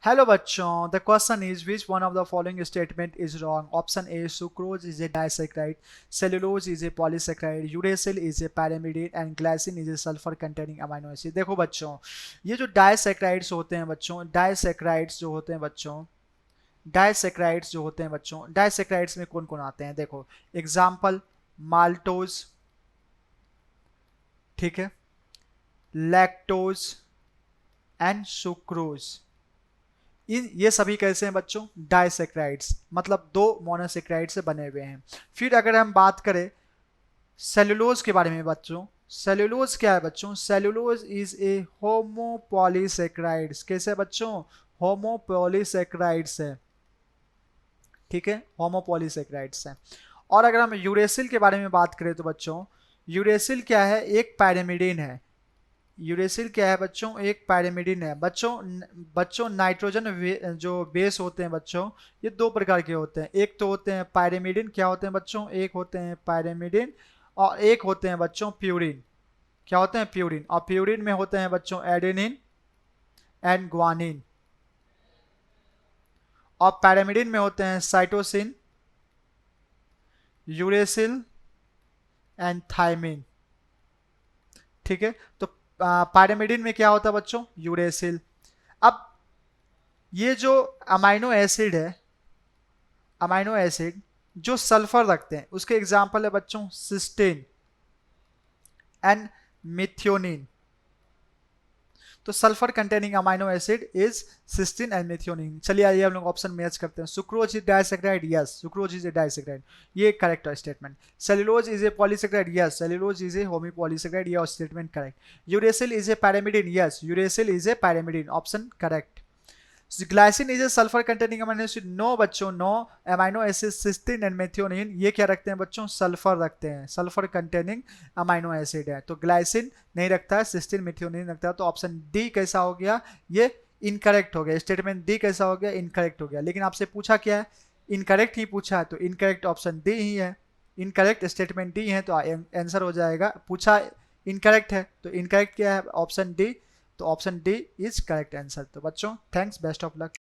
Hello बच्चों, the question is which one of the following statement is wrong. Option A, sucrose is a disaccharide, cellulose is a polysaccharide, uracil is a pyrimidine and glycine is a sulphur containing amino acid. देखो बच्चों, ये जो disaccharides होते हैं बच्चों, disaccharides जो होते हैं बच्चों, डाइसैकेराइड्स में कौन कौन आते हैं? देखो एग्जाम्पल, माल्टोज, ठीक है, लैक्टोज एंड सुक्रोज। ये सभी कैसे हैं बच्चों? डाइसैकेराइड्स, मतलब दो मोनोसैकेराइड से बने हुए हैं। फिर अगर हम बात करें सेलुलोज के बारे में बच्चों, सेलुलोज क्या है बच्चों? Cellulose is a homopolysaccharides. कैसे बच्चों? होमोपॉलीसैकेराइड्स है, ठीक है, होमोपॉलीसैकेराइड्स है। और अगर हम यूरेसिल के बारे में बात करें तो बच्चों, यूरेसिल क्या है? एक पैरामिडिन है। यूरेसिल क्या है बच्चों? एक पैरामिडिन है। बच्चों नाइट्रोजन जो बेस होते हैं बच्चों, ये दो प्रकार के होते हैं। एक तो होते हैं पैरामिडिन, क्या होते हैं बच्चों? एक होते हैं पैरामिडिन और एक होते हैं बच्चों प्यूरिन। क्या होते हैं? प्यूरिन। और प्यूरिन में होते हैं बच्चों एडेनिन एंड ग्वानिन, और पैरामिडिन में होते हैं साइटोसिन, यूरेसिल एंड थायमिन, ठीक है। तो पैरामिडिन में क्या होता है बच्चों? यूरेसिल। अब ये जो अमाइनो एसिड है, अमाइनो एसिड जो सल्फर रखते हैं, उसके एग्जाम्पल है बच्चों सिस्टीन एंड मिथियोनिन। तो sulphur containing amino acid is cysteine and methionine. चलिए आइए हम लोग ऑप्शन मैच करते हैं। Sucrose is disaccharide, yes, sucrose is a disaccharide, ये करेक्ट है statement. Cellulose is a polysaccharide, yes, cellulose is a homopolysaccharide, ये statement correct. Uracil is a pyrimidine, yes, uracil is a pyrimidine, option correct. Glycine is a sulphur containing amino acid, no बच्चों, no. Amino acid cysteine and methionine ये क्या रखते हैं बच्चों? Sulphur रखते हैं, sulphur containing amino acid है। तो ग्लाइसिन नहीं रखता है, सिस्टीन मेथियोनिन रखता है। तो ऑप्शन डी कैसा हो गया? ये इनकरेक्ट हो गया। स्टेटमेंट डी कैसा हो गया? इनकरेक्ट हो गया। लेकिन आपसे पूछा क्या है? इनकरेक्ट ही पूछा है, तो इनकरेक्ट ऑप्शन डी ही है। इनकरेक्ट स्टेटमेंट डी है, तो आंसर हो जाएगा। पूछा इनकरेक्ट है, तो इनकरेक्ट क्या है? Option D. तो option D is correct answer. तो बच्चों थैंक्स, बेस्ट ऑफ लक।